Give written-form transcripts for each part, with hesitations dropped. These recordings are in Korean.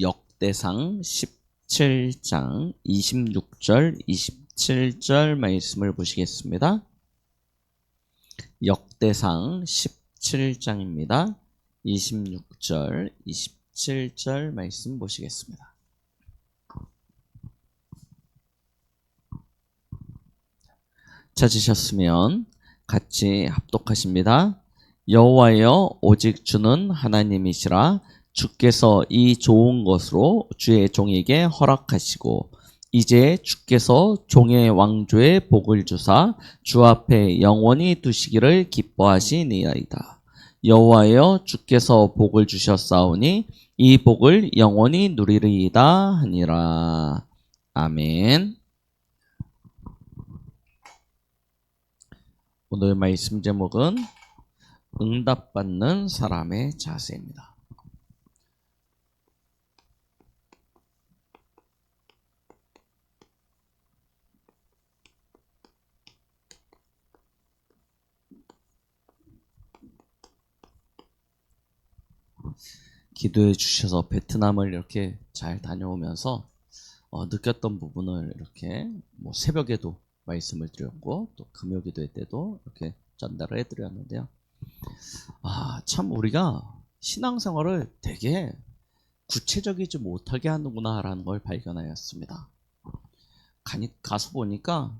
역대상 17장 26절 27절 말씀을 보시겠습니다. 역대상 17장입니다. 26절 27절 말씀 보시겠습니다. 찾으셨으면 같이 합독하십니다. 여호와여, 오직 주는 하나님이시라. 주께서 이 좋은 것으로 주의 종에게 허락하시고 이제 주께서 종의 왕조에 복을 주사 주 앞에 영원히 두시기를 기뻐하시니이다. 여호와여, 주께서 복을 주셨사오니 이 복을 영원히 누리리이다 하니라. 아멘. 오늘 말씀 제목은 응답받는 사람의 자세입니다. 기도해 주셔서 베트남을 이렇게 잘 다녀오면서 느꼈던 부분을 이렇게 새벽에도 말씀을 드렸고 또 금요기도회 때도 이렇게 전달을 해드렸는데요. 참 우리가 신앙생활을 되게 구체적이지 못하게 하는구나 라는 걸 발견하였습니다. 가서 보니까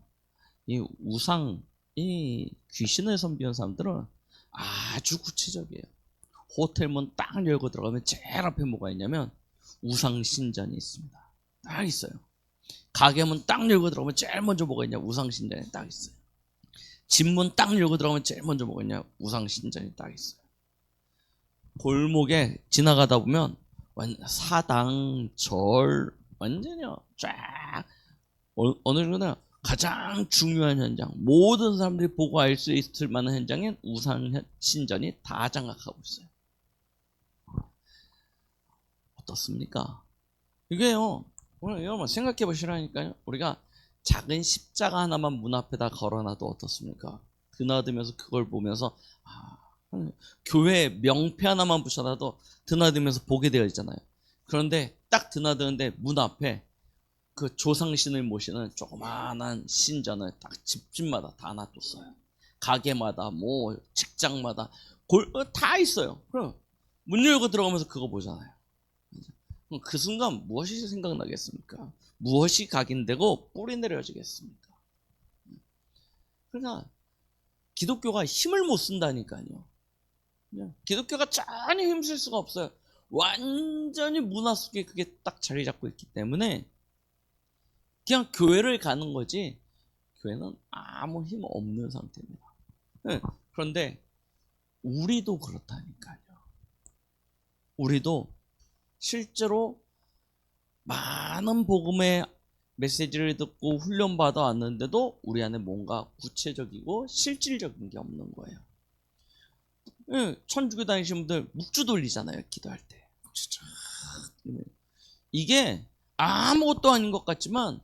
이 우상, 이 귀신을 섬기는 사람들은 아주 구체적이에요. 호텔 문 딱 열고 들어가면 제일 앞에 뭐가 있냐면 우상신전이 있습니다. 딱 있어요. 가게 문 딱 열고 들어가면 제일 먼저 뭐가 있냐? 우상신전이 딱 있어요. 집 문 딱 열고 들어가면 제일 먼저 뭐가 있냐? 우상신전이 딱 있어요. 골목에 지나가다 보면 사당, 절 완전히요 쫙 어느 정도나 가장 중요한 현장, 모든 사람들이 보고 알 수 있을 만한 현장엔 우상신전이 다 장악하고 있어요. 어떻습니까? 이게요, 오늘 여러분 생각해 보시라니까요. 우리가 작은 십자가 하나만 문 앞에다 걸어놔도 어떻습니까? 드나들면서 그걸 보면서 교회 명패 하나만 붙여놔도 드나들면서 보게 되어 있잖아요. 그런데 딱 드나드는데 문 앞에 그 조상신을 모시는 조그마한 신전을 딱 집집마다 다 놔뒀어요. 가게마다 직장마다 다 있어요. 그럼 문 열고 들어가면서 그거 보잖아요. 그 순간 무엇이 생각나겠습니까? 무엇이 각인되고 뿌리 내려지겠습니까? 그러니까 기독교가 힘을 못 쓴다니까요. 기독교가 전혀 힘쓸 수가 없어요. 완전히 문화 속에 그게 딱 자리 잡고 있기 때문에 그냥 교회를 가는 거지 교회는 아무 힘 없는 상태입니다. 그런데 우리도 그렇다니까요. 우리도 실제로 많은 복음의 메시지를 듣고 훈련받아 왔는데도 우리 안에 뭔가 구체적이고 실질적인 게 없는 거예요. 천주교 다니시는 분들 묵주 돌리잖아요. 기도할 때. 이게 아무것도 아닌 것 같지만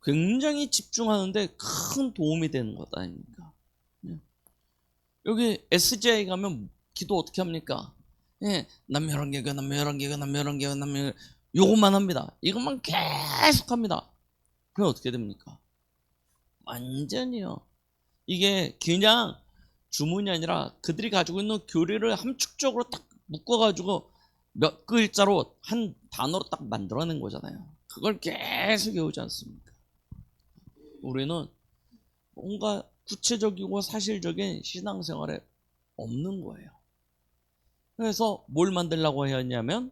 굉장히 집중하는데 큰 도움이 되는 것 아닙니까? 여기 SGI 가면 기도 어떻게 합니까? 남녀란계가 요것만 합니다. 이것만 계속 합니다. 그럼 어떻게 됩니까? 완전히요. 이게 그냥 주문이 아니라 그들이 가지고 있는 교리를 함축적으로 딱 묶어가지고 몇 글자로 한 단어로 딱 만들어낸 거잖아요. 그걸 계속 외우지 않습니까? 우리는 뭔가 구체적이고 사실적인 신앙생활에 없는 거예요. 그래서 뭘 만들려고 했냐면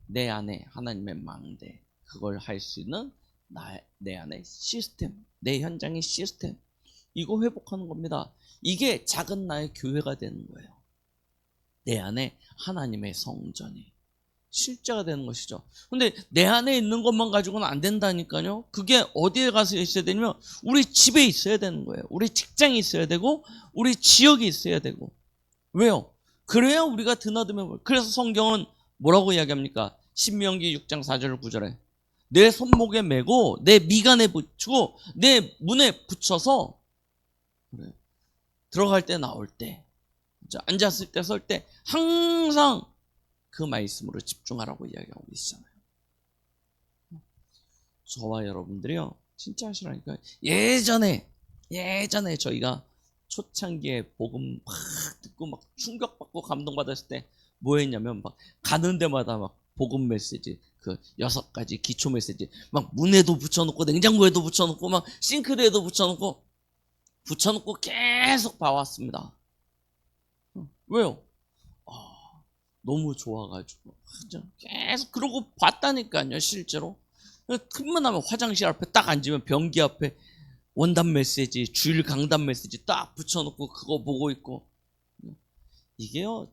내 안에 하나님의 망대, 그걸 할 수 있는 내 안에 시스템, 내 현장의 시스템, 이거 회복하는 겁니다. 이게 작은 나의 교회가 되는 거예요. 내 안에 하나님의 성전이 실제가 되는 것이죠. 근데 내 안에 있는 것만 가지고는 안 된다니까요. 그게 어디에 가서 있어야 되냐면 우리 집에 있어야 되는 거예요. 우리 직장에 있어야 되고 우리 지역에 있어야 되고. 왜요? 그래야 우리가 드나들면. 그래서 성경은 뭐라고 이야기합니까? 신명기 6장 4절 9절에 내 손목에 메고 내 미간에 붙이고 내 문에 붙여서 들어갈 때 나올 때 앉았을 때 설 때 항상 그 말씀으로 집중하라고 이야기하고 계시잖아요. 저와 여러분들이요 진짜 하시라니까. 예전에 저희가 초창기에 복음 막 듣고 막 충격받고 감동받았을 때 뭐 했냐면 막 가는 데마다 막 복음 메시지 그 6가지 기초 메시지 막 문에도 붙여놓고 냉장고에도 붙여놓고 막 싱크대에도 붙여놓고 계속 봐왔습니다. 왜요? 너무 좋아가지고 계속 그러고 봤다니까요. 실제로 틈만 하면 화장실 앞에 딱 앉으면 변기 앞에 원단 메시지 주일 강단 메시지 딱 붙여놓고 그거 보고 있고. 이게요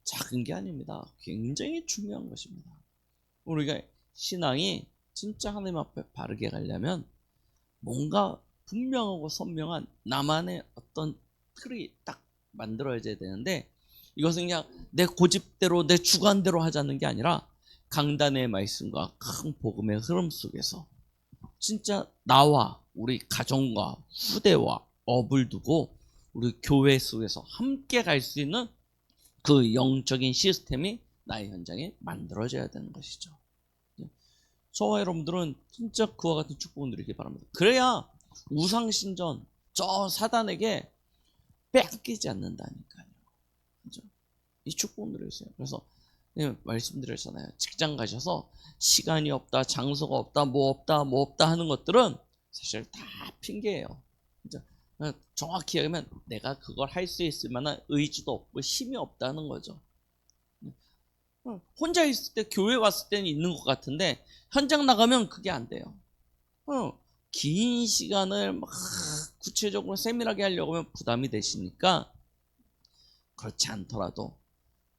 작은 게 아닙니다. 굉장히 중요한 것입니다. 우리가 신앙이 진짜 하나님 앞에 바르게 가려면 뭔가 분명하고 선명한 나만의 어떤 틀이 딱 만들어져야 되는데, 이것은 그냥 내 고집대로 내 주관대로 하자는 게 아니라 강단의 말씀과 큰 복음의 흐름 속에서 진짜 나와 우리 가정과 후대와 업을 두고 우리 교회 속에서 함께 갈 수 있는 그 영적인 시스템이 나의 현장에 만들어져야 되는 것이죠. 저와 여러분들은 진짜 그와 같은 축복을 누리기 바랍니다. 그래야 우상신전 저 사단에게 뺏기지 않는다니까요. 그죠? 이 축복을 누리세요. 그래서 말씀드렸잖아요. 직장 가셔서 시간이 없다, 장소가 없다, 뭐 없다 하는 것들은 사실 다 핑계예요. 그죠? 정확히 얘기하면 내가 그걸 할 수 있을 만한 의지도 없고 힘이 없다는 거죠. 혼자 있을 때 교회 왔을 때는 있는 것 같은데 현장 나가면 그게 안 돼요. 긴 시간을 막 구체적으로 세밀하게 하려고 하면 부담이 되시니까 그렇지 않더라도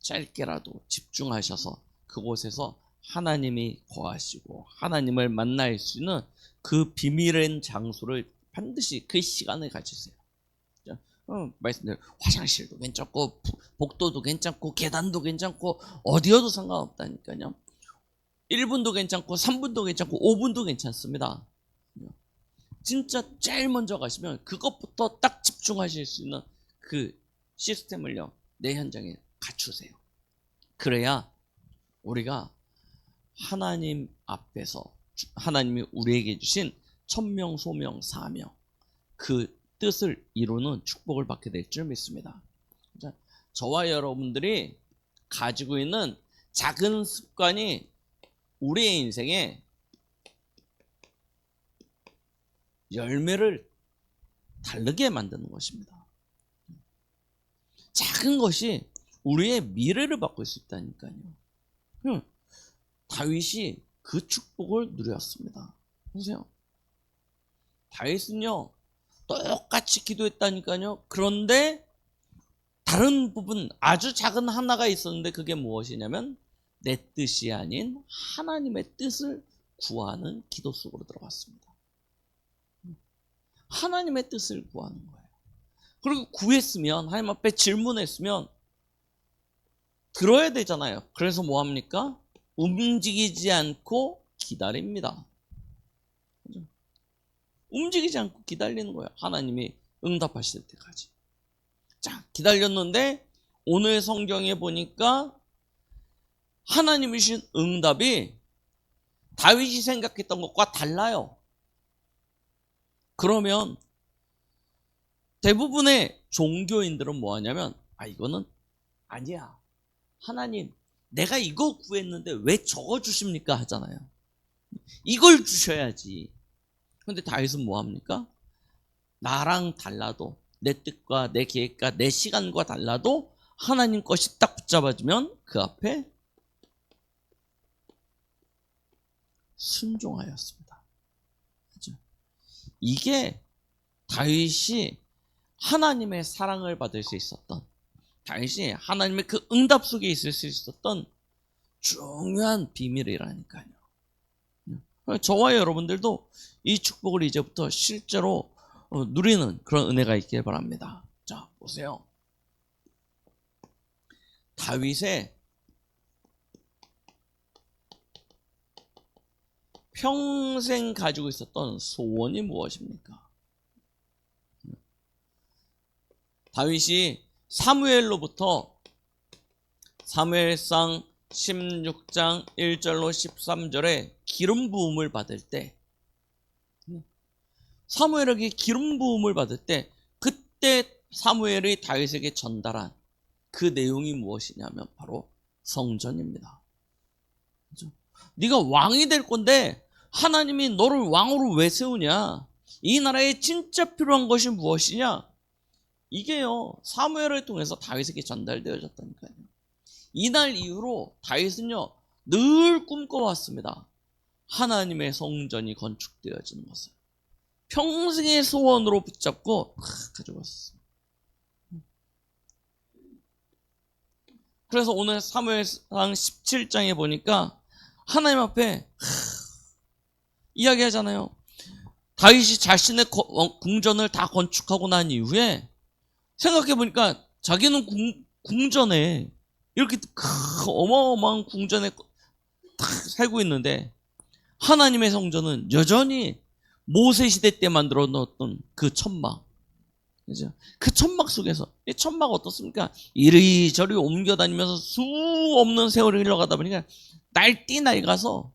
짧게라도 집중하셔서 그곳에서 하나님이 거하시고 하나님을 만날 수 있는 그 비밀의 장소를 반드시 그 시간을 가지세요. 말씀대로 화장실도 괜찮고 복도도 괜찮고 계단도 괜찮고 어디여도 상관없다니까요. 1분도 괜찮고 3분도 괜찮고 5분도 괜찮습니다. 진짜 제일 먼저 가시면 그것부터 딱 집중하실 수 있는 그 시스템을요 내 현장에 갖추세요. 그래야 우리가 하나님 앞에서 하나님이 우리에게 주신 천명, 소명, 사명 그 뜻을 이루는 축복을 받게 될 줄 믿습니다. 저와 여러분들이 가지고 있는 작은 습관이 우리의 인생에 열매를 다르게 만드는 것입니다. 작은 것이 우리의 미래를 바꿀 수 있다니까요. 다윗이 그 축복을 누렸습니다. 보세요. 다윗은요 똑같이 기도했다니까요. 그런데 다른 부분 아주 작은 하나가 있었는데 그게 무엇이냐면 내 뜻이 아닌 하나님의 뜻을 구하는 기도 속으로 들어갔습니다. 하나님의 뜻을 구하는 거예요. 그리고 구했으면 하나님 앞에 질문했으면 들어야 되잖아요. 그래서 뭐 합니까? 움직이지 않고 기다립니다. 그죠? 움직이지 않고 기다리는 거예요. 하나님이 응답하실 때까지. 자, 기다렸는데 오늘 성경에 보니까 하나님이 주신 응답이 다윗이 생각했던 것과 달라요. 그러면 대부분의 종교인들은 뭐 하냐면 이거는 아니야. 하나님 내가 이거 구했는데 왜 저거 주십니까 하잖아요. 이걸 주셔야지. 근데 다윗은 뭐 합니까? 나랑 달라도 내 뜻과 내 계획과 내 시간과 달라도 하나님 것이 딱 붙잡아지면 그 앞에 순종하였습니다. 그렇죠? 이게 다윗이 하나님의 사랑을 받을 수 있었던, 다윗이 하나님의 그 응답 속에 있을 수 있었던 중요한 비밀이라니까요. 저와 여러분들도 이 축복을 이제부터 실제로 누리는 그런 은혜가 있길 바랍니다. 자, 보세요. 다윗의 평생 가지고 있었던 소원이 무엇입니까? 다윗이 사무엘로부터 사무엘상 16장 1절로 13절에 기름 부음을 받을 때 사무엘에게 기름 부음을 받을 때 그때 사무엘이 다윗에게 전달한 그 내용이 무엇이냐면 바로 성전입니다. 그렇죠? 네가 왕이 될 건데 하나님이 너를 왕으로 왜 세우냐? 이 나라에 진짜 필요한 것이 무엇이냐? 이게요, 사무엘을 통해서 다윗에게 전달되어졌다니까요. 이날 이후로 다윗은요, 늘 꿈꿔왔습니다. 하나님의 성전이 건축되어지는 것을. 평생의 소원으로 붙잡고 가지고 왔습니다. 그래서 오늘 사무엘상 17장에 보니까 하나님 앞에 이야기하잖아요. 다윗이 자신의 궁전을 다 건축하고 난 이후에 생각해보니까 자기는 궁전에 이렇게 어마어마한 궁전에 딱 살고 있는데 하나님의 성전은 여전히 모세 시대 때 만들어 놓았던 그 천막, 그죠? 그 천막 속에서, 이 천막 어떻습니까? 이리저리 옮겨 다니면서 수 없는 세월이 흘러가다 보니까 날뛰 낡아서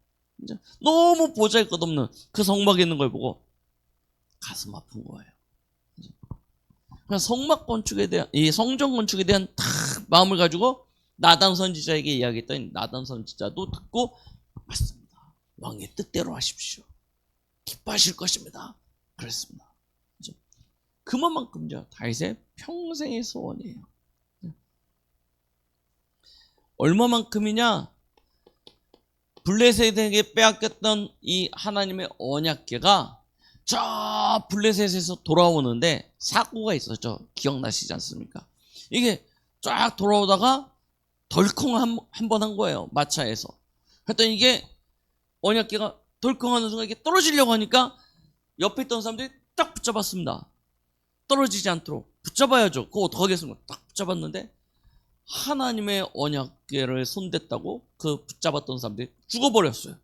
너무 보잘것없는 그 성막에 있는 걸 보고 가슴 아픈 거예요. 성막 건축에 대한, 이 성전 건축에 대한 딱 마음을 가지고 나단 선지자에게 이야기했더니 나단 선지자도 듣고 맞습니다. 왕의 뜻대로 하십시오. 기뻐하실 것입니다. 그랬습니다. 그렇죠? 그만큼요 다윗의 평생의 소원이에요. 얼마만큼이냐? 블레셋에게 빼앗겼던 이 하나님의 언약궤가 저 블레셋에서 돌아오는데 사고가 있었죠. 기억나시지 않습니까? 이게 쫙 돌아오다가 덜컹 한 번 한 거예요. 마차에서. 그랬더니 이게 언약궤가 덜컹하는 순간 이게 떨어지려고 하니까 옆에 있던 사람들이 딱 붙잡았습니다. 떨어지지 않도록 붙잡아야죠. 그거 어떻게 하겠습니까? 딱 붙잡았는데 하나님의 언약궤를 손댔다고 그 붙잡았던 사람들이 죽어버렸어요.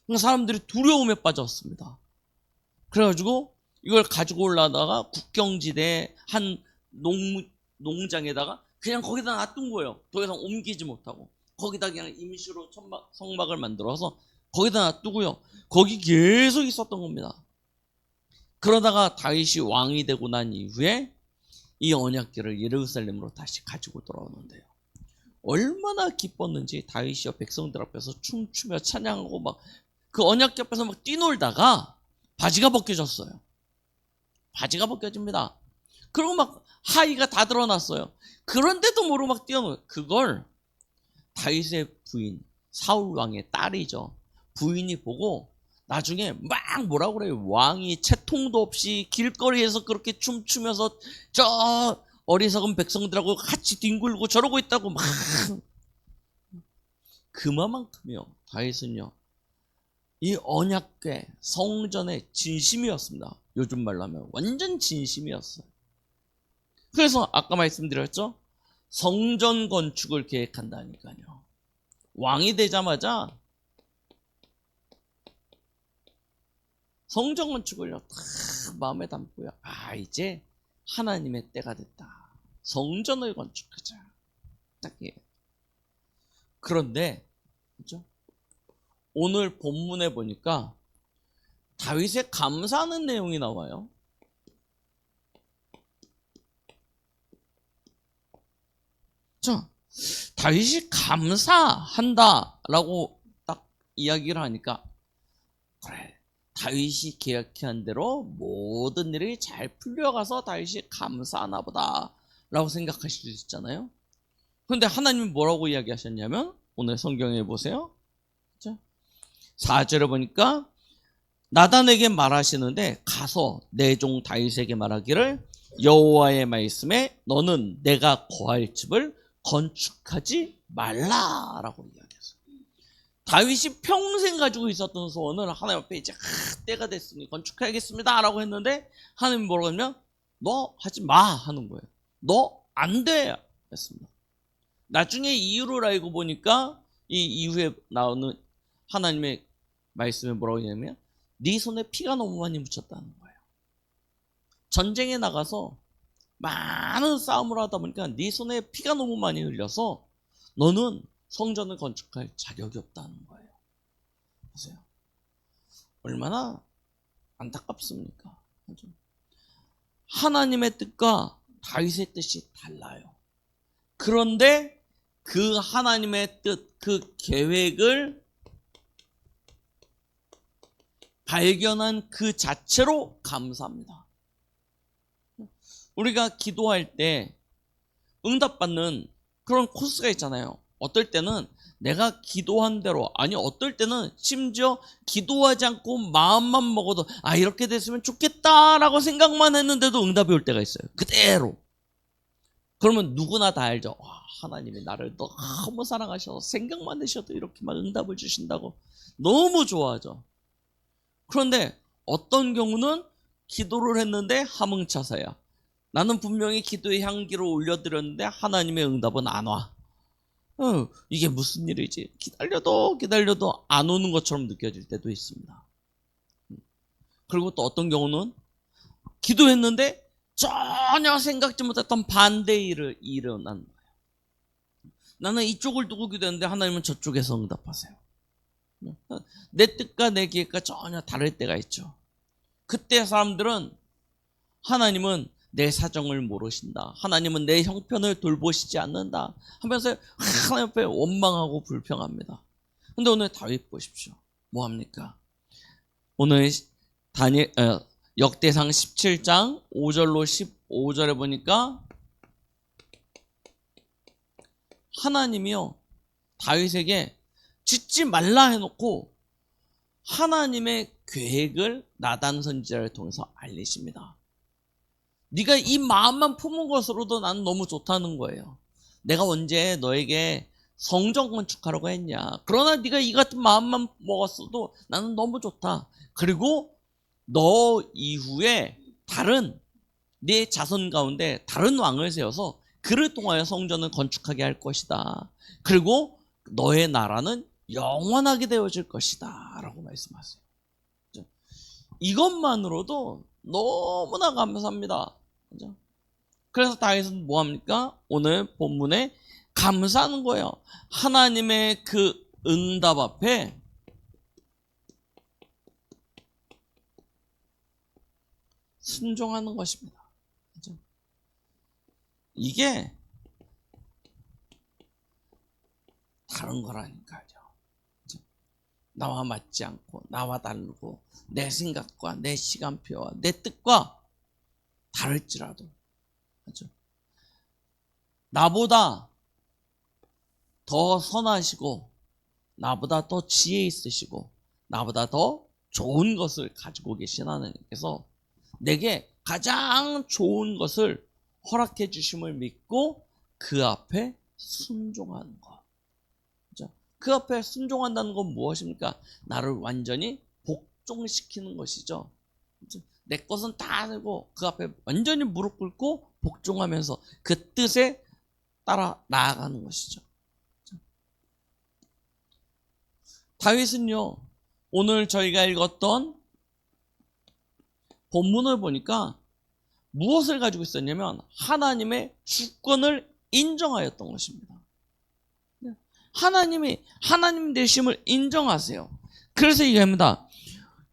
그러니까 사람들이 두려움에 빠졌습니다. 그래가지고 이걸 가지고 올라다가 국경지대 한 농장에다가 그냥 거기다 놔둔 거예요. 더 이상 옮기지 못하고. 거기다 그냥 임시로 성막을 만들어서 거기다 놔두고요. 거기 계속 있었던 겁니다. 그러다가 다윗이 왕이 되고 난 이후에 이 언약궤를 예루살렘으로 다시 가지고 돌아오는데요. 얼마나 기뻤는지 다윗이요 백성들 앞에서 춤추며 찬양하고 막 그 언약궤 앞에서 막 뛰놀다가 바지가 벗겨졌어요. 바지가 벗겨집니다. 그리고 막 하의가 다 드러났어요. 그런데도 모르고 막 뛰어놀아요. 그걸 다윗의 부인 사울 왕의 딸이죠. 부인이 보고 나중에 막 뭐라고 그래요. 왕이 채통도 없이 길거리에서 그렇게 춤추면서 저 어리석은 백성들하고 같이 뒹굴고 저러고 있다고 막 그만큼요 다윗은요 이 언약궤 성전의 진심이었습니다. 요즘 말로 하면 완전 진심이었어요. 그래서 아까 말씀드렸죠. 성전 건축을 계획한다니까요. 왕이 되자마자 성전 건축을요 다 마음에 담고요. 아 이제 하나님의 때가 됐다. 성전을 건축하자. 딱 이게. 그런데 그렇죠? 오늘 본문에 보니까 다윗에 감사하는 내용이 나와요. 자, 다윗이 감사한다라고 딱 이야기를 하니까 그래, 다윗이 계획한 대로 모든 일이 잘 풀려가서 다윗이 감사하나 보다 라고 생각하실 수 있잖아요. 그런데 하나님이 뭐라고 이야기하셨냐면 오늘 성경에 보세요. 4절에 보니까 나단에게 말하시는데 가서 내 종 다윗에게 말하기를 여호와의 말씀에 너는 내가 거할 집을 건축하지 말라라고 이야기했어요. 다윗이 평생 가지고 있었던 소원을 하나님 앞에 이제 때가 됐으니 건축해야겠습니다 라고 했는데 하나님이 뭐라고 하냐면 너 하지 마 하는 거예요. 너 안 돼 했습니다. 나중에 이유를 알고 보니까 이 이후에 나오는 하나님의 말씀에 뭐라고 하냐면 네 손에 피가 너무 많이 묻혔다는 거예요. 전쟁에 나가서 많은 싸움을 하다 보니까 네 손에 피가 너무 많이 흘려서 너는 성전을 건축할 자격이 없다는 거예요. 보세요. 얼마나 안타깝습니까? 하나님의 뜻과 다윗의 뜻이 달라요. 그런데 그 하나님의 뜻, 그 계획을 발견한 그 자체로 감사합니다. 우리가 기도할 때 응답받는 그런 코스가 있잖아요. 어떨 때는 내가 기도한 대로, 아니 어떨 때는 심지어 기도하지 않고 마음만 먹어도 이렇게 됐으면 좋겠다라고 생각만 했는데도 응답이 올 때가 있어요. 그대로. 그러면 누구나 다 알죠. 하나님이 나를 너무 사랑하셔서 생각만 하셔도 이렇게만 응답을 주신다고 너무 좋아하죠. 그런데 어떤 경우는 기도를 했는데 하몽차사야. 나는 분명히 기도의 향기를 올려드렸는데 하나님의 응답은 안 와. 이게 무슨 일이지? 기다려도 안 오는 것처럼 느껴질 때도 있습니다. 그리고 또 어떤 경우는 기도했는데 전혀 생각지 못했던 반대의 일을 일어난 거예요. 나는 이쪽을 두고 기도했는데 하나님은 저쪽에서 응답하세요. 내 뜻과 내 계획과 전혀 다를 때가 있죠. 그때 사람들은 하나님은 내 사정을 모르신다, 하나님은 내 형편을 돌보시지 않는다 하면서 하나님 앞에 원망하고 불평합니다. 근데 오늘 다윗 보십시오. 뭐합니까? 오늘 역대상 17장 5절로 15절에 보니까 하나님이요 다윗에게 짓지 말라 해놓고 하나님의 계획을 나단 선지자를 통해서 알리십니다. 네가 이 마음만 품은 것으로도 나는 너무 좋다는 거예요. 내가 언제 너에게 성전 건축하라고 했냐. 그러나 네가 이 같은 마음만 먹었어도 나는 너무 좋다. 그리고 너 이후에 다른 네 자손 가운데 다른 왕을 세워서 그를 통하여 성전을 건축하게 할 것이다. 그리고 너의 나라는 영원하게 되어질 것이다 라고 말씀하세요. 이것만으로도 너무나 감사합니다. 그래서 다윗은 뭐합니까? 오늘 본문에 감사하는 거예요. 하나님의 그 응답 앞에 순종하는 것입니다. 이게 다른 거라니까요. 나와 맞지 않고 나와 다르고 내 생각과 내 시간표와 내 뜻과 다를지라도 나보다 더 선하시고 나보다 더 지혜 있으시고 나보다 더 좋은 것을 가지고 계신 하나님께서 내게 가장 좋은 것을 허락해 주심을 믿고 그 앞에 순종하는 것. 그 앞에 순종한다는 건 무엇입니까? 나를 완전히 복종시키는 것이죠. 내 것은 다 내고 그 앞에 완전히 무릎 꿇고 복종하면서 그 뜻에 따라 나아가는 것이죠. 다윗은요, 오늘 저희가 읽었던 본문을 보니까 무엇을 가지고 있었냐면 하나님의 주권을 인정하였던 것입니다. 하나님이 하나님 되심을 인정하세요. 그래서 얘기합니다.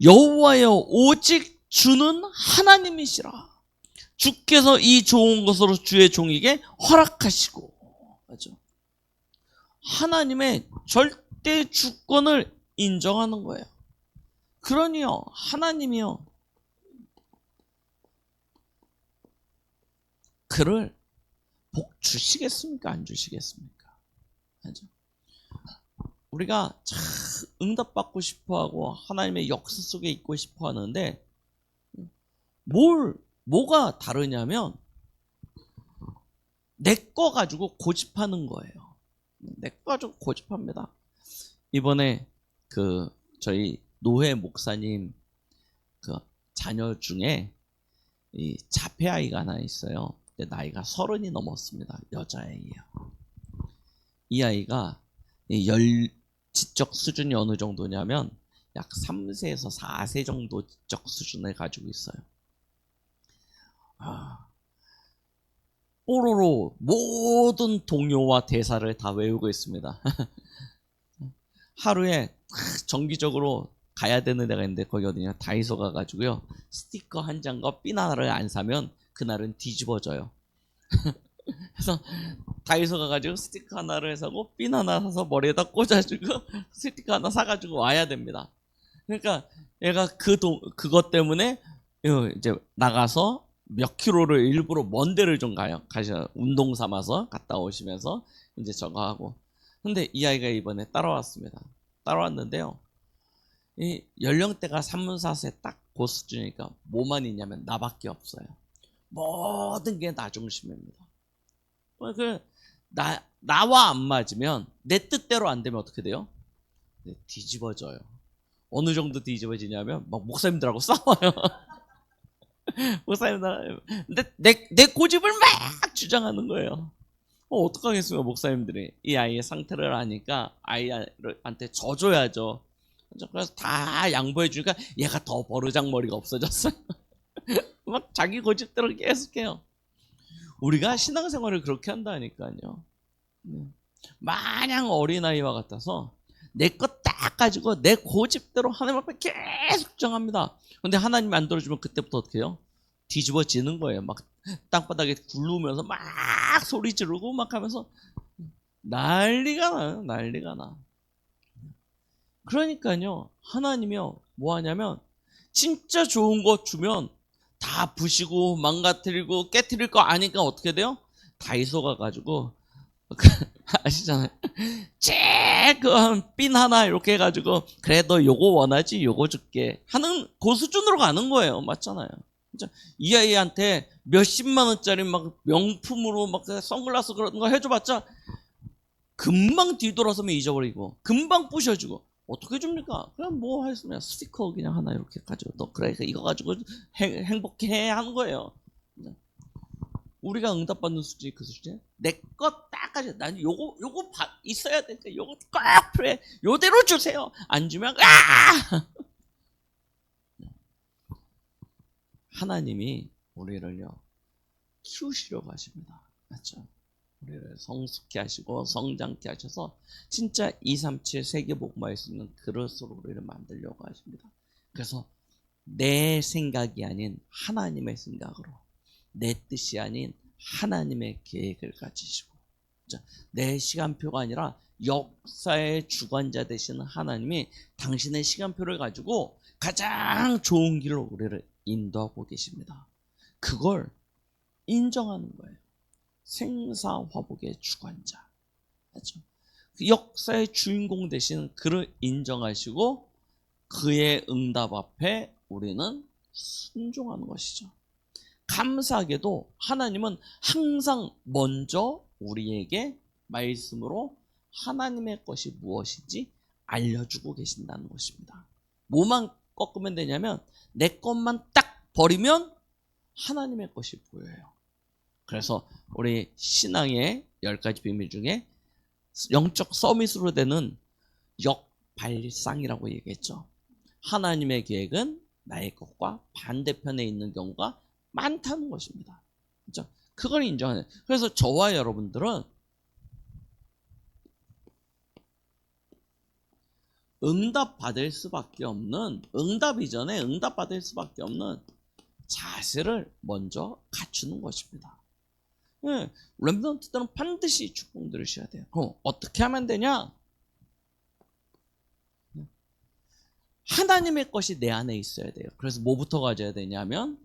여호와여 오직 주는 하나님이시라. 주께서 이 좋은 것으로 주의 종에게 허락하시고. 맞죠? 하나님의 절대 주권을 인정하는 거예요. 그러니요 하나님이요 그를 복 주시겠습니까? 안 주시겠습니까? 맞죠? 우리가 참 응답받고 싶어하고 하나님의 역사 속에 있고 싶어 하는데 뭐가 다르냐면 내 거 가지고 고집하는 거예요. 내 거 가지고 고집합니다. 이번에 저희 노회 목사님 자녀 중에 이 자폐 아이가 하나 있어요. 근데 나이가 30이 넘었습니다. 여자아이예요. 이 아이가 지적 수준이 어느 정도냐면 약 3세에서 4세 정도 지적 수준을 가지고 있어요. 뽀로로 모든 동요와 대사를 다 외우고 있습니다. 하루에 정기적으로 가야 되는 데가 있는데 거기 어디냐 다이소 가가지고요 스티커 한 장과 핀 하나를 안 사면 그날은 뒤집어져요. 그래서 다이소 가가지고 스티커 하나를 사고 핀 하나 사서 머리에다 꽂아주고 스티커 하나 사가지고 와야 됩니다. 그러니까 얘가 그것 때문에 이제 나가서 몇 킬로를 일부러 먼 데를 좀 가셔 운동 삼아서 갔다 오시면서 이제 저거 하고. 근데 이 아이가 이번에 따라왔습니다. 따라왔는데요. 이 연령대가 3문 4세 딱 그 수준이니까 뭐만 있냐면 나밖에 없어요. 모든 게 나 중심입니다. 나와 안 맞으면 내 뜻대로 안 되면 어떻게 돼요? 뒤집어져요. 어느 정도 뒤집어지냐면 막 목사님들하고 싸워요. 목사님들 내 고집을 막 주장하는 거예요. 어떡하겠어요 목사님들이. 이 아이의 상태를 아니까 아이한테 져줘야죠. 그래서 다 양보해 주니까 얘가 더 버르장머리가 없어졌어요. 막 자기 고집대로 계속해요. 우리가 신앙생활을 그렇게 한다니까요. 마냥 어린아이와 같아서 내 것 딱 가지고 내 고집대로 하나님 앞에 계속 정합니다. 근데 하나님이 안 들어주면 그때부터 어떻게 해요? 뒤집어지는 거예요. 막 땅바닥에 굴르면서 막 소리 지르고 막 하면서 난리가 나요. 난리가 나. 그러니까요 하나님이요 뭐 하냐면 진짜 좋은 거 주면 다 부시고 망가뜨리고 깨뜨릴 거 아니까 어떻게 돼요? 다이소 가가지고 아시잖아요. 쬐끔 핀 하나 이렇게 해가지고 그래 너 요거 원하지 요거 줄게 하는 그 수준으로 가는 거예요. 맞잖아요. 진짜 이 아이한테 몇십만 원짜리 막 명품으로 막 선글라스 그런 거 해줘봤자 금방 뒤돌아서면 잊어버리고 금방 부셔주고 어떻게 줍니까? 그냥 뭐 했으면 스티커 그냥 하나 이렇게 가지고 너 그래 이거 가지고 행복해 하는 거예요. 우리가 응답받는 수준이 그 수준이에요. 내 것 딱 가지고 난 요거 있어야 되니까 요거 꼭 필요해. 요대로 주세요. 안 주면 하나님이 우리를요 키우시려고 하십니다. 맞죠? 우리를 성숙케 하시고 성장케 하셔서 진짜 237 세계복음화할 수 있는 그릇으로 우리를 만들려고 하십니다. 그래서 내 생각이 아닌 하나님의 생각으로 내 뜻이 아닌 하나님의 계획을 가지시고 내 시간표가 아니라 역사의 주관자 되시는 하나님이 당신의 시간표를 가지고 가장 좋은 길로 우리를 인도하고 계십니다. 그걸 인정하는 거예요. 생사화복의 주관자. 그렇죠? 그 역사의 주인공 되시는 그를 인정하시고 그의 응답 앞에 우리는 순종하는 것이죠. 감사하게도 하나님은 항상 먼저 우리에게 말씀으로 하나님의 것이 무엇인지 알려주고 계신다는 것입니다. 뭐만 꺾으면 되냐면 내 것만 딱 버리면 하나님의 것이 보여요. 그래서 우리 신앙의 10가지 비밀 중에 영적 서밋으로 되는 역발상이라고 얘기했죠. 하나님의 계획은 나의 것과 반대편에 있는 경우가 많다는 것입니다. 그렇죠? 그걸 인정하는. 그래서 저와 여러분들은 응답 받을 수밖에 없는, 응답 이전에 응답 받을 수밖에 없는 자세를 먼저 갖추는 것입니다. 네, 렘넌트들은 반드시 축복 들으셔야 돼요. 그럼 어떻게 하면 되냐? 하나님의 것이 내 안에 있어야 돼요. 그래서 뭐부터 가져야 되냐면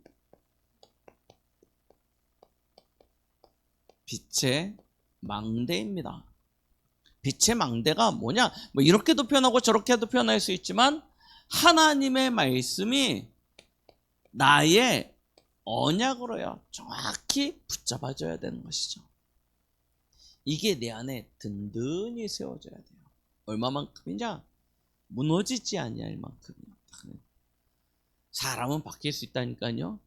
빛의 망대입니다. 빛의 망대가 뭐냐? 뭐 이렇게도 표현하고 저렇게도 표현할 수 있지만 하나님의 말씀이 나의 언약으로요 정확히 붙잡아줘야 되는 것이죠. 이게 내 안에 든든히 세워져야 돼요. 얼마만큼이냐? 무너지지 아니할 만큼이요. 사람은 바뀔 수 있다니까요.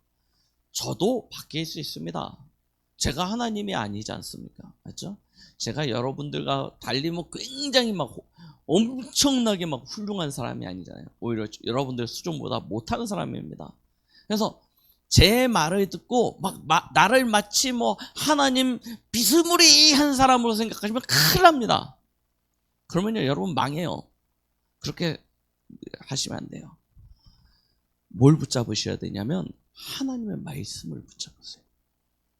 저도 바뀔 수 있습니다. 제가 하나님이 아니지 않습니까? 맞죠? 제가 여러분들과 달리 뭐 굉장히 막 엄청나게 막 훌륭한 사람이 아니잖아요. 오히려 여러분들 수준보다 못하는 사람입니다. 그래서 제 말을 듣고 나를 마치 뭐 하나님 비스무리한 사람으로 생각하시면 큰일 납니다. 그러면요 여러분 망해요. 그렇게 하시면 안 돼요. 뭘 붙잡으셔야 되냐면 하나님의 말씀을 붙잡으세요.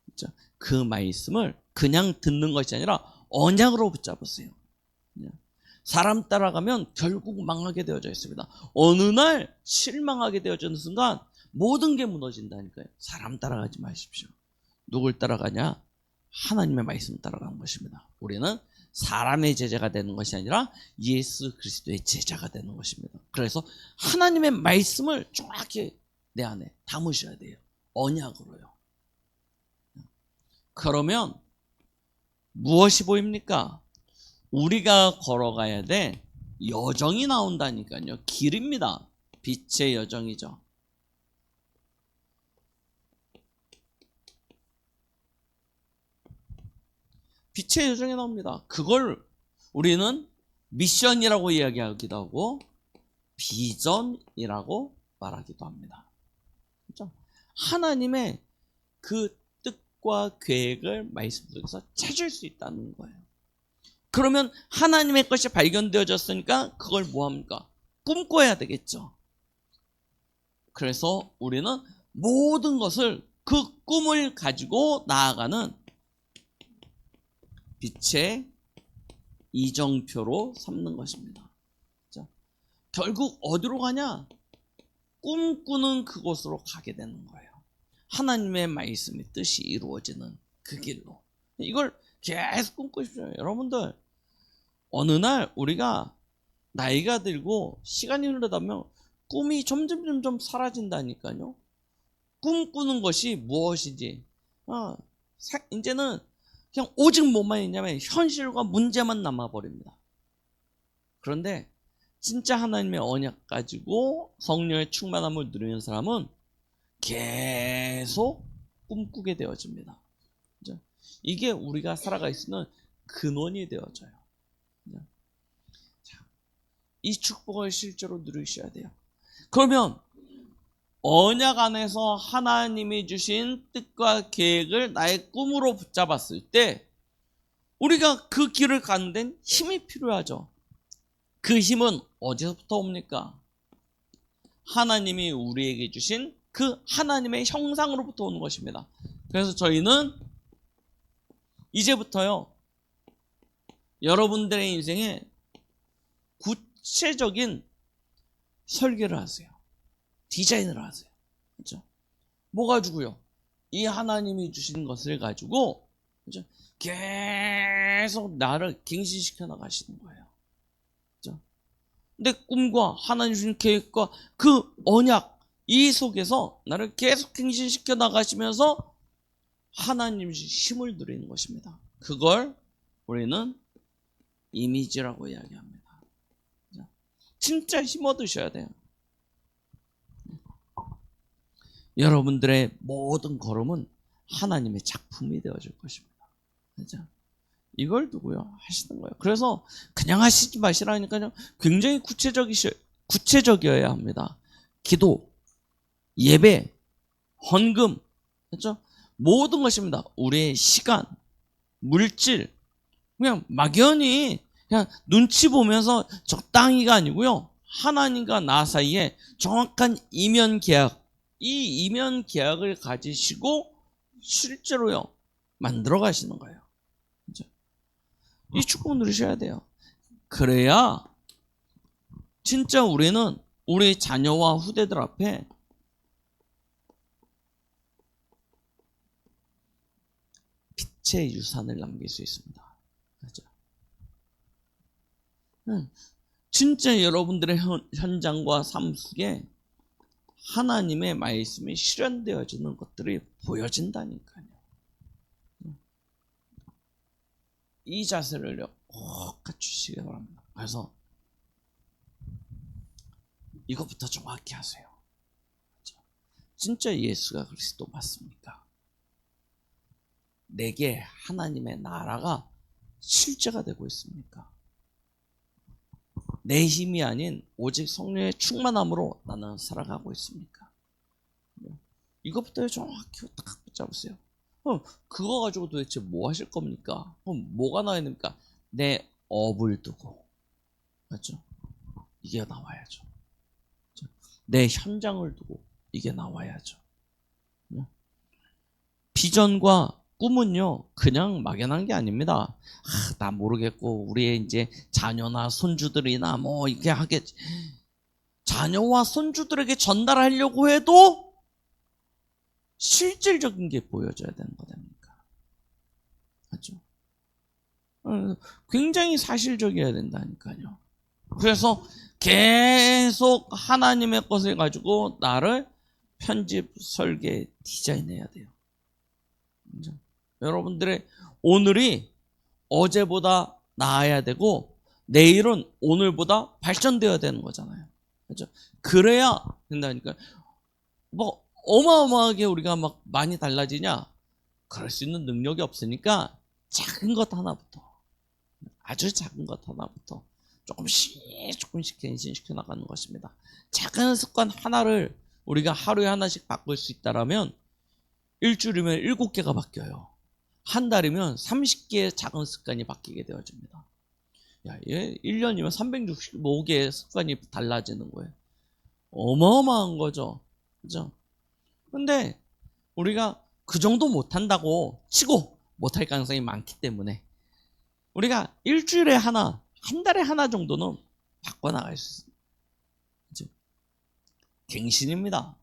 그렇죠? 그 말씀을 그냥 듣는 것이 아니라 언약으로 붙잡으세요. 사람 따라가면 결국 망하게 되어져 있습니다. 어느 날 실망하게 되어지는 순간 모든 게 무너진다니까요. 사람 따라가지 마십시오. 누굴 따라가냐? 하나님의 말씀 따라가는 것입니다. 우리는 사람의 제자가 되는 것이 아니라 예수 그리스도의 제자가 되는 것입니다. 그래서 하나님의 말씀을 정확히 내 안에 담으셔야 돼요. 언약으로요. 그러면 무엇이 보입니까? 우리가 걸어가야 돼 여정이 나온다니까요. 길입니다. 빛의 여정이죠. 빛의 여정이 나옵니다. 그걸 우리는 미션이라고 이야기하기도 하고 비전이라고 말하기도 합니다. 그렇죠? 하나님의 그 뜻과 계획을 말씀 속에서 찾을 수 있다는 거예요. 그러면 하나님의 것이 발견되어졌으니까 그걸 뭐합니까? 꿈꿔야 되겠죠. 그래서 우리는 모든 것을 그 꿈을 가지고 나아가는 빛의 이정표로 삼는 것입니다. 자, 결국 어디로 가냐? 꿈꾸는 그곳으로 가게 되는 거예요. 하나님의 말씀의 뜻이 이루어지는 그 길로. 이걸 계속 꿈꾸십시오. 여러분들, 어느 날 우리가 나이가 들고 시간이 흐르다 보면 꿈이 점점 사라진다니까요. 꿈꾸는 것이 무엇인지 이제는 그냥 오직 뭐만 있냐면 현실과 문제만 남아버립니다. 그런데 진짜 하나님의 언약 가지고 성령의 충만함을 누리는 사람은 계속 꿈꾸게 되어집니다. 이게 우리가 살아가 있는 근원이 되어져요. 이 축복을 실제로 누리셔야 돼요. 그러면 언약 안에서 하나님이 주신 뜻과 계획을 나의 꿈으로 붙잡았을 때 우리가 그 길을 가는 데는 힘이 필요하죠. 그 힘은 어디서부터 옵니까? 하나님이 우리에게 주신 그 하나님의 형상으로부터 오는 것입니다. 그래서 저희는 이제부터요, 여러분들의 인생에 구체적인 설계를 하세요. 디자인을 하세요. 그렇죠? 뭐 가지고요? 이 하나님이 주신 것을 가지고, 그렇죠? 계속 나를 갱신시켜 나가시는 거예요. 그렇죠? 내 꿈과 하나님 주신 계획과 그 언약, 이 속에서 나를 계속 갱신시켜 나가시면서 하나님 주신 힘을 누리는 것입니다. 그걸 우리는 이미지라고 이야기합니다. 진짜 힘 얻으셔야 돼요. 여러분들의 모든 걸음은 하나님의 작품이 되어질 것입니다. 그렇죠? 이걸 두고요 하시는 거예요. 그래서 그냥 하시지 마시라니까요. 굉장히 구체적이어야 합니다. 기도, 예배, 헌금, 그렇죠? 모든 것입니다. 우리의 시간, 물질, 그냥 막연히 그냥 눈치 보면서 적당히가 아니고요. 하나님과 나 사이에 정확한 이면 계약, 이 이면 계약을 가지시고 실제로요 만들어 가시는 거예요. 그렇죠? 이 축복을 누리셔야 돼요. 그래야 진짜 우리는 우리 자녀와 후대들 앞에 빛의 유산을 남길 수 있습니다. 그렇죠? 진짜 여러분들의 현장과 삶 속에 하나님의 말씀이 실현되어지는 것들이 보여진다니까요. 이 자세를 꼭 갖추시기 바랍니다. 그래서 이것부터 정확히 하세요. 그렇죠? 진짜 예수가 그리스도 맞습니까? 내게 하나님의 나라가 실제가 되고 있습니까? 내 힘이 아닌 오직 성령의 충만함으로 나는 살아가고 있습니까? 이것부터 정확히 딱 붙잡으세요. 그거 가지고 도대체 뭐 하실 겁니까? 뭐가 나와야 됩니까? 내 업을 두고. 맞죠? 이게 나와야죠. 내 현장을 두고 이게 나와야죠. 비전과 꿈은요, 그냥 막연한 게 아닙니다. 나 모르겠고, 우리의 이제 자녀나 손주들이나 뭐, 이렇게 하겠지. 자녀와 손주들에게 전달하려고 해도 실질적인 게 보여져야 되는 거다니까. 맞죠? 굉장히 사실적이어야 된다니까요. 그래서 계속 하나님의 것을 가지고 나를 편집, 설계, 디자인해야 돼요. 그렇죠? 여러분들의 오늘이 어제보다 나아야 되고 내일은 오늘보다 발전되어야 되는 거잖아요. 그렇죠? 그래야 된다니까. 뭐 어마어마하게 우리가 막 많이 달라지냐? 그럴 수 있는 능력이 없으니까 작은 것 하나부터, 아주 작은 것 하나부터 조금씩 갱신시켜 나가는 것입니다. 작은 습관 하나를 우리가 하루에 하나씩 바꿀 수 있다라면 일주일이면 7개가 바뀌어요. 한 달이면 30개의 작은 습관이 바뀌게 되어집니다. 야, 1년이면 365개의 습관이 달라지는 거예요. 어마어마한 거죠. 그죠? 근데 우리가 그 정도 못한다고 치고 못할 가능성이 많기 때문에 우리가 일주일에 하나, 한 달에 하나 정도는 바꿔나갈 수 있습니다. 그죠? 갱신입니다.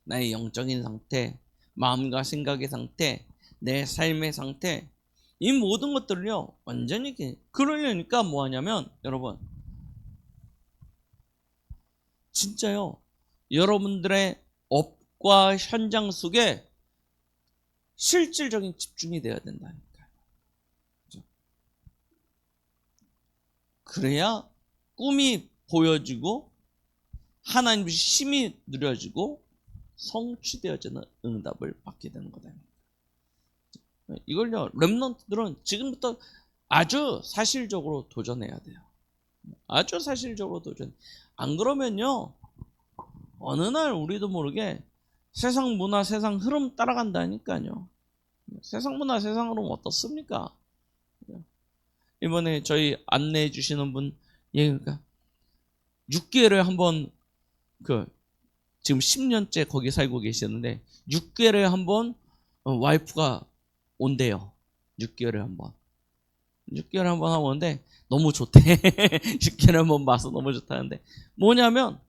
나의 영적인 상태, 마음과 생각의 상태, 내 삶의 상태, 이 모든 것들을요 완전히 그러려니까 뭐 하냐면 여러분 진짜요 여러분들의 업과 현장 속에 실질적인 집중이 되어야 된다니까요. 그렇죠? 그래야 꿈이 보여지고 하나님의 힘이 누려지고 성취되어지는 응답을 받게 되는 거다. 이걸요 렘넌트들은 지금부터 아주 사실적으로 도전해야 돼요. 아주 사실적으로 도전. 안 그러면요 어느 날 우리도 모르게 세상 문화, 세상 흐름 따라간다니까요. 세상 문화, 세상 흐름 어떻습니까? 이번에 저희 안내해 주시는 분 얘기가 6개월에 한번 지금 10년째 거기 살고 계시는데 6개월에 한번 와이프가 온대요. 6개월에 한번. 6개월에 한번 하고 오는데 너무 좋대. 6개월에 한번 봐서 너무 좋다는데 뭐냐면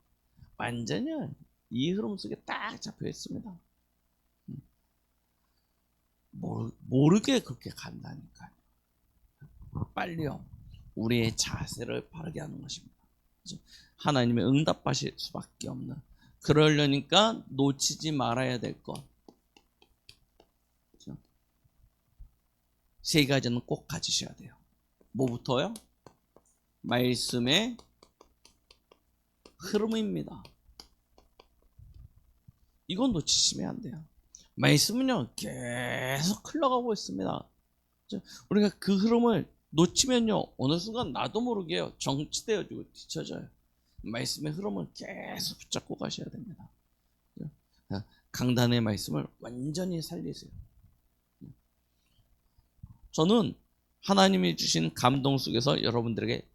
완전히 이 흐름 속에 딱 잡혀 있습니다. 모르게 그렇게 간다니까요. 빨리요. 우리의 자세를 바르게 하는 것입니다. 하나님의 응답하실 수밖에 없는. 그러려니까 놓치지 말아야 될 것. 세 가지는 꼭 가지셔야 돼요. 뭐부터요? 말씀의 흐름입니다. 이건 놓치시면 안 돼요. 말씀은요 계속 흘러가고 있습니다. 우리가 그 흐름을 놓치면요 어느 순간 나도 모르게요 정치되어지고 뒤쳐져요. 말씀의 흐름을 계속 붙잡고 가셔야 됩니다. 강단의 말씀을 완전히 살리세요. 저는 하나님이 주신 감동 속에서 여러분들에게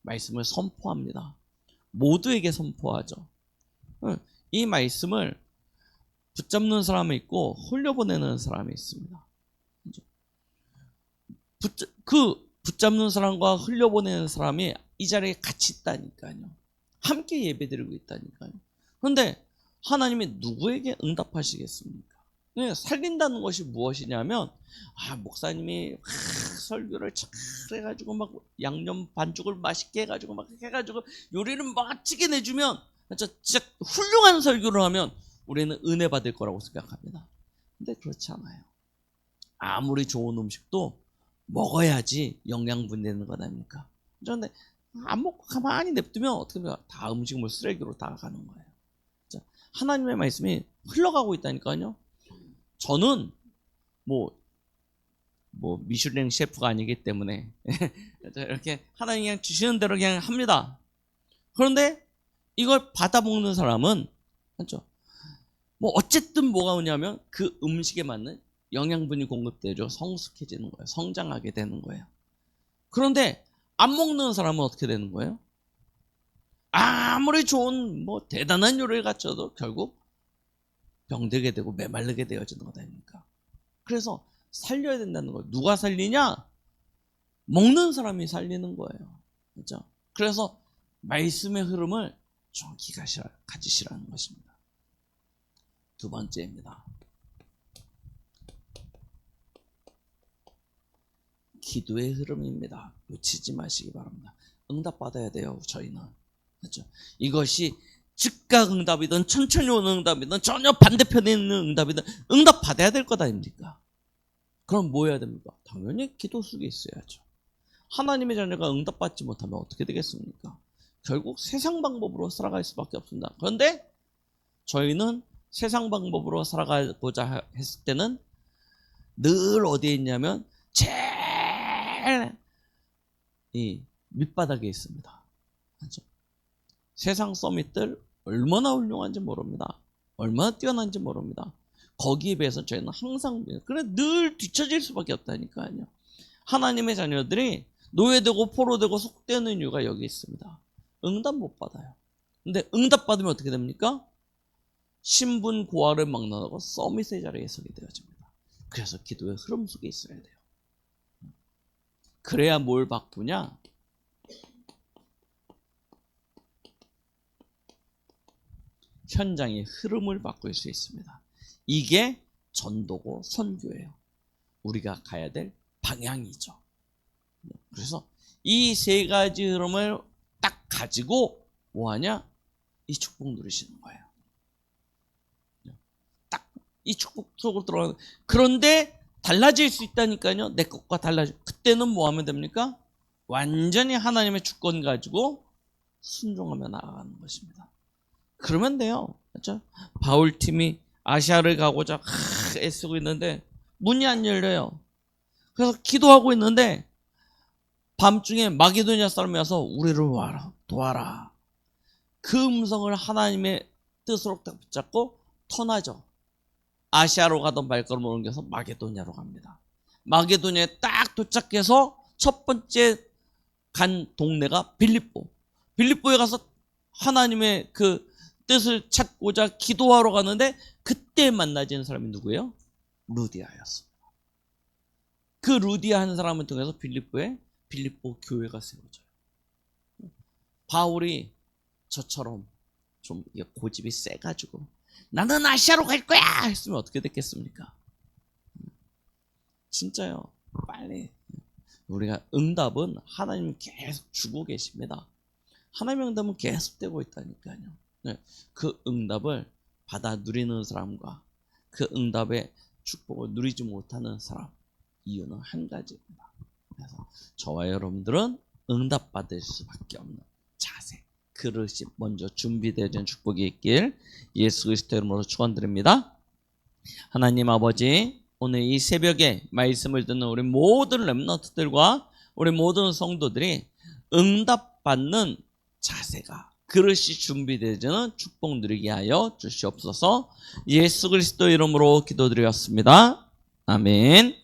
말씀을 선포합니다. 모두에게 선포하죠. 이 말씀을 붙잡는 사람이 있고 흘려보내는 사람이 있습니다. 붙잡는 사람과 흘려보내는 사람이 이 자리에 같이 있다니까요. 함께 예배드리고 있다니까요. 그런데 하나님이 누구에게 응답하시겠습니까? 살린다는 것이 무엇이냐면 목사님이 설교를 잘 해가지고 막 양념 반죽을 맛있게 해가지고 막 해가지고 요리를 멋지게 내주면 진짜 훌륭한 설교를 하면 우리는 은혜 받을 거라고 생각합니다. 근데 그렇지 않아요. 아무리 좋은 음식도 먹어야지 영양분 되는 거다니까. 그런데 안 먹고 가만히 냅두면 어떻게 보면 다 음식물 쓰레기로 다 가는 거예요. 하나님의 말씀이 흘러가고 있다니까요. 저는 뭐 미슐랭 셰프가 아니기 때문에 이렇게 하나님 그냥 주시는 대로 그냥 합니다. 그런데 이걸 받아먹는 사람은 그렇죠. 뭐 어쨌든 뭐가 오냐면 그 음식에 맞는 영양분이 공급되죠. 성숙해지는 거예요. 성장하게 되는 거예요. 그런데 안 먹는 사람은 어떻게 되는 거예요? 아무리 좋은 뭐 대단한 요리를 갖춰도 결국 병들게 되고 메마르게 되어지는 것 아닙니까? 그래서 살려야 된다는 거예요. 누가 살리냐? 먹는 사람이 살리는 거예요. 그렇죠? 그래서 말씀의 흐름을 정확히 가지시라는 것입니다. 두 번째입니다. 기도의 흐름입니다. 놓치지 마시기 바랍니다. 응답받아야 돼요, 저희는. 그렇죠? 이것이 즉각 응답이든 천천히 오는 응답이든 전혀 반대편에 있는 응답이든 응답받아야 될 것 아닙니까? 그럼 뭐 해야 됩니까? 당연히 기도 속에 있어야죠. 하나님의 자녀가 응답받지 못하면 어떻게 되겠습니까? 결국 세상 방법으로 살아갈 수밖에 없습니다. 그런데 저희는 세상 방법으로 살아가고자 했을 때는 늘 어디에 있냐면 제일 이 밑바닥에 있습니다. 그렇죠? 세상 서밋들 얼마나 훌륭한지 모릅니다. 얼마나 뛰어난지 모릅니다. 거기에 비해서 저희는 항상 그래 늘 뒤처질 수밖에 없다니까요. 하나님의 자녀들이 노예되고 포로되고 속되는 이유가 여기 있습니다. 응답 못 받아요. 근데 응답 받으면 어떻게 됩니까? 신분 고하를 막론하고 서밋의 자리에 서게 되어집니다. 그래서 기도의 흐름 속에 있어야 돼요. 그래야 뭘 바꾸냐? 현장의 흐름을 바꿀 수 있습니다. 이게 전도고 선교예요. 우리가 가야 될 방향이죠. 그래서 이 세 가지 흐름을 딱 가지고 뭐하냐? 이 축복 누리시는 거예요. 딱 이 축복 속으로 들어가는. 그런데 달라질 수 있다니까요. 내 것과 달라질. 그때는 뭐 하면 됩니까? 완전히 하나님의 주권 가지고 순종하며 나아가는 것입니다. 그러면 돼요. 그렇죠? 바울팀이 아시아를 가고자 애쓰고 있는데 문이 안 열려요. 그래서 기도하고 있는데 밤중에 마게도니아 사람이 와서 우리를 도와라. 그 음성을 하나님의 뜻으로 딱 붙잡고 터나죠. 아시아로 가던 발걸음을 옮겨서 마게도니아로 갑니다. 마게도니아에 딱 도착해서 첫 번째 간 동네가 빌립보. 빌립보에 가서 하나님의 그 뜻을 찾고자 기도하러 가는데 그때 만나지는 사람이 누구예요? 루디아였습니다. 그 루디아 한 사람을 통해서 빌립보에 빌립보 교회가 세워져요. 바울이 저처럼 좀 고집이 세가지고 나는 아시아로 갈 거야 했으면 어떻게 됐겠습니까? 진짜요. 빨리 우리가 응답은 하나님 계속 주고 계십니다. 하나님의 응답은 계속 되고 있다니까요. 그 응답을 받아 누리는 사람과 그 응답의 축복을 누리지 못하는 사람, 이유는 한 가지입니다. 그래서 저와 여러분들은 응답 받을 수밖에 없는 자세, 그릇이 먼저 준비되어진 축복이 있길 예수 그리스도 이름으로 축원드립니다. 하나님 아버지, 오늘 이 새벽에 말씀을 듣는 우리 모든 렘넌트들과 우리 모든 성도들이 응답받는 자세가, 그릇이 준비되어지는 축복 누리게 하여 주시옵소서. 예수 그리스도 이름으로 기도드렸습니다. 아멘.